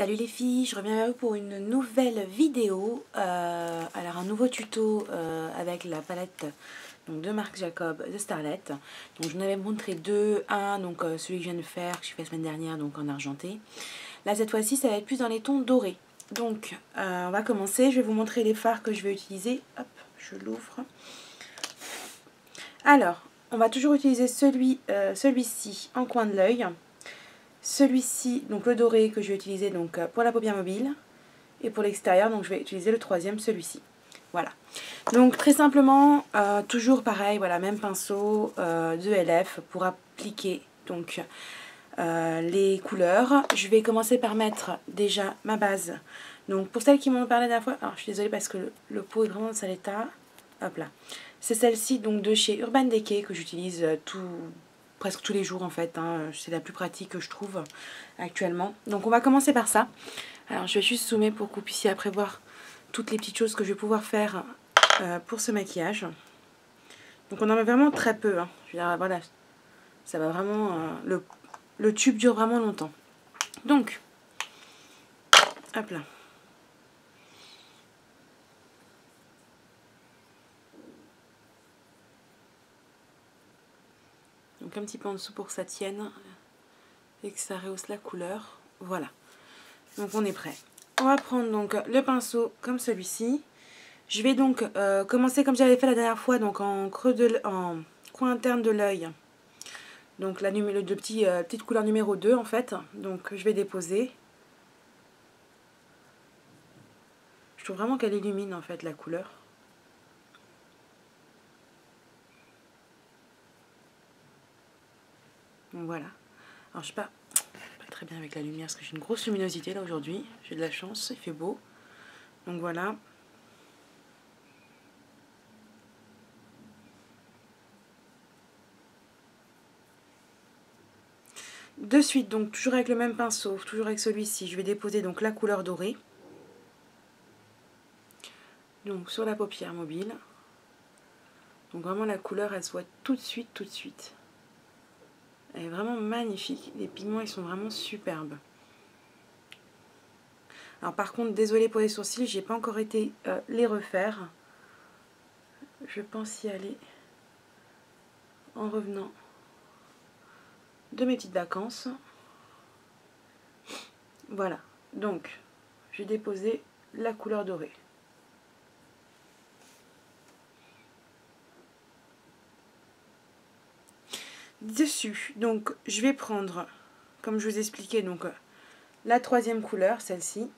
Salut les filles, je reviens vers vous pour une nouvelle vidéo. Alors un nouveau tuto avec la palette donc, de Marc Jacob de Starlet. Donc je vous en avais montré deux. Un, donc celui que je viens de faire, que j'ai fait la semaine dernière, donc en argenté. Là cette fois-ci ça va être plus dans les tons dorés. Donc on va commencer, je vais vous montrer les fards que je vais utiliser. Hop, je l'ouvre. Alors, on va toujours utiliser celui-ci en coin de l'œil. Celui-ci, donc le doré que je vais utiliser donc, pour la paupière mobile. Et pour l'extérieur, donc je vais utiliser le troisième, celui-ci. Voilà. Donc très simplement, toujours pareil, voilà, même pinceau de LF pour appliquer donc les couleurs. Je vais commencer par mettre déjà ma base. Donc pour celles qui m'ont parlé la dernière fois, alors je suis désolée parce que le pot est vraiment dans sale état. Hop là. C'est celle-ci donc de chez Urban Decay que j'utilise presque tous les jours en fait, hein. C'est la plus pratique que je trouve actuellement. Donc on va commencer par ça. Alors je vais juste zoomer pour que vous puissiez après voir toutes les petites choses que je vais pouvoir faire pour ce maquillage. Donc on en met vraiment très peu, hein. Je veux dire, voilà, ça va vraiment, le tube dure vraiment longtemps. Donc, hop là. Donc un petit peu en dessous pour que ça tienne et que ça rehausse la couleur. Voilà. Donc on est prêt. On va prendre donc le pinceau comme celui-ci. Je vais donc commencer comme j'avais fait la dernière fois, donc en coin interne de l'œil. Donc la petite couleur numéro 2 en fait. Donc je vais déposer. Je trouve vraiment qu'elle illumine en fait la couleur. Donc voilà. Alors je sais pas très bien avec la lumière parce que j'ai une grosse luminosité là aujourd'hui. J'ai de la chance, il fait beau. Donc voilà. De suite, donc toujours avec le même pinceau, toujours avec celui-ci, je vais déposer donc la couleur dorée. Donc sur la paupière mobile. Donc vraiment la couleur elle se voit tout de suite. Elle est vraiment magnifique. Les pigments ils sont vraiment superbes. Alors par contre, désolée pour les sourcils, j'ai pas encore été les refaire. Je pense y aller en revenant de mes petites vacances. Voilà, donc j'ai déposé la couleur dorée. Dessus, donc je vais prendre, comme je vous expliquais, donc la troisième couleur, celle-ci,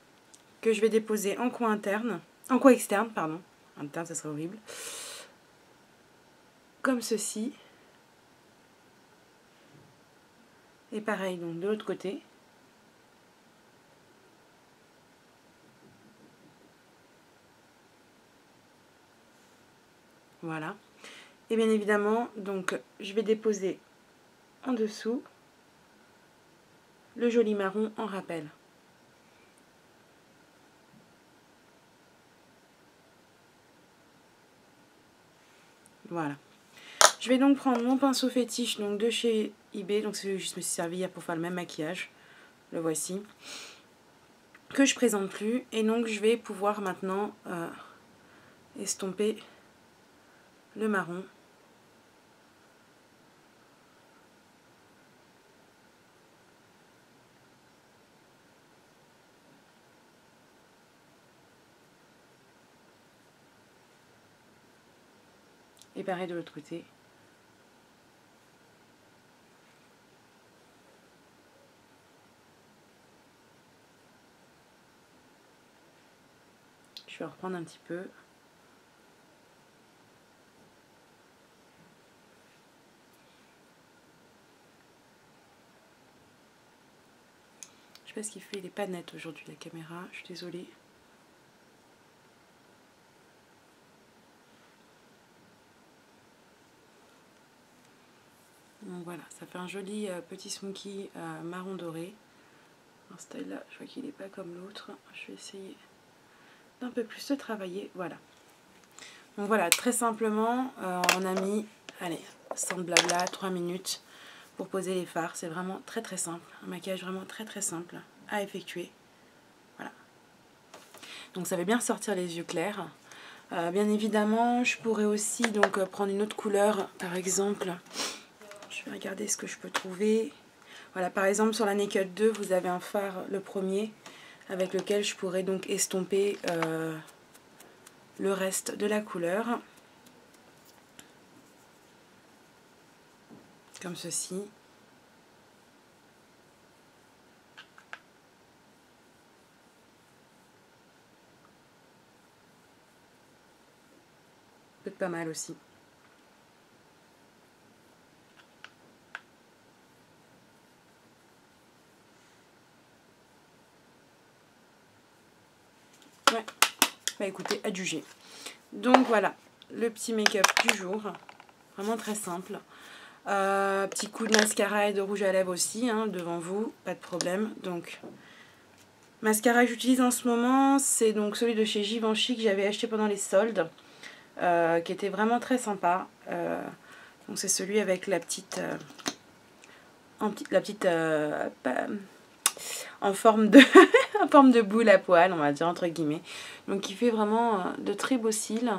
que je vais déposer en coin interne, en coin externe, pardon. Interne, ça serait horrible. Comme ceci. Et pareil, donc de l'autre côté. Voilà. Et bien évidemment, donc je vais déposer en dessous le joli marron en rappel. Voilà. Je vais donc prendre mon pinceau fétiche donc de chez eBay, donc c'est celui que je me suis servi hier pour faire le même maquillage. Le voici. Que je présente plus. Et donc je vais pouvoir maintenant estomper le marron. Et pareil de l'autre côté. Je vais reprendre un petit peu. Je sais pas ce qu'il fait, il n'est pas net aujourd'hui la caméra, je suis désolée. Donc voilà, ça fait un joli petit smoky marron doré. En style là, je vois qu'il n'est pas comme l'autre. Je vais essayer d'un peu plus de travailler. Voilà. Donc voilà, très simplement, on a mis, allez, sans blabla, 3 minutes pour poser les fards. C'est vraiment très simple. Un maquillage vraiment très simple à effectuer. Donc ça fait bien ressortir les yeux clairs. Bien évidemment, je pourrais aussi donc prendre une autre couleur, par exemple. Je vais regarder ce que je peux trouver. Voilà, par exemple sur la Naked 2, vous avez un fard, le premier, avec lequel je pourrais donc estomper le reste de la couleur. Comme ceci. Peut-être pas mal aussi. Ouais, bah écoutez, à juger. Donc voilà, le petit make-up du jour. Vraiment très simple. Petit coup de mascara et de rouge à lèvres aussi, hein, devant vous, pas de problème. Donc, mascara que j'utilise en ce moment, c'est donc celui de chez Givenchy que j'avais acheté pendant les soldes. Qui était vraiment très sympa. Donc c'est celui avec la petite... en forme de en forme de boule à poil, on va dire entre guillemets. Donc il fait vraiment de très beaux cils.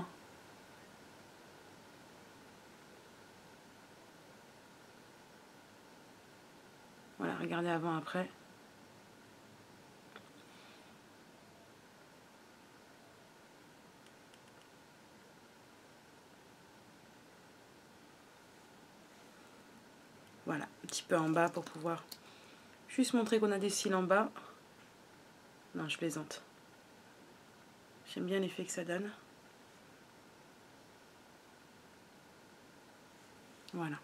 Voilà, regardez avant après. Voilà, un petit peu en bas pour pouvoir juste montrer qu'on a des cils en bas. Non, je plaisante. J'aime bien l'effet que ça donne. Voilà.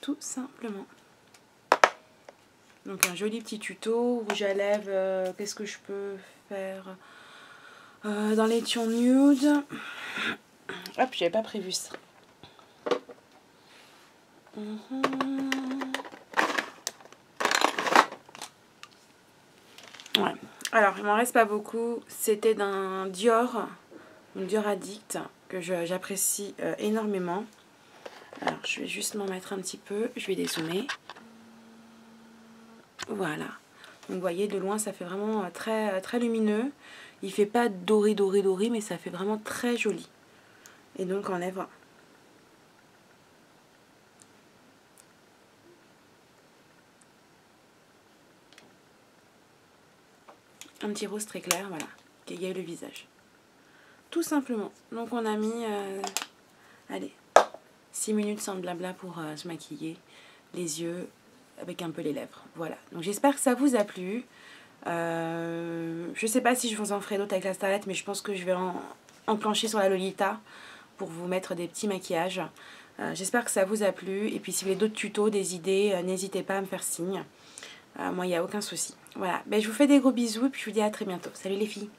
Tout simplement. Donc un joli petit tuto. Rouge à lèvres, qu'est-ce que je peux faire dans les tons nude. Hop, j'avais pas prévu ça. Ouais. Alors, il m'en reste pas beaucoup. C'était d'un Dior, une Dior Addict, que j'apprécie énormément. Alors, je vais juste m'en mettre un petit peu. Je vais dézoomer. Voilà. Donc, vous voyez, de loin, ça fait vraiment très, très lumineux. Il fait pas doré, doré, doré, mais ça fait vraiment très joli. Et donc, en lèvres. Un petit rose très clair, voilà, qui égaye le visage. Tout simplement. Donc on a mis, allez, 6 minutes sans blabla pour se maquiller, les yeux, avec un peu les lèvres. Voilà. Donc j'espère que ça vous a plu. Je sais pas si je vous en ferai d'autres avec la Starlet, mais je pense que je vais enclencher sur la Lolita pour vous mettre des petits maquillages. J'espère que ça vous a plu. Et puis si vous avez d'autres tutos, des idées, n'hésitez pas à me faire signe. Moi, il n'y a aucun souci. Voilà, ben, je vous fais des gros bisous et puis je vous dis à très bientôt. Salut les filles!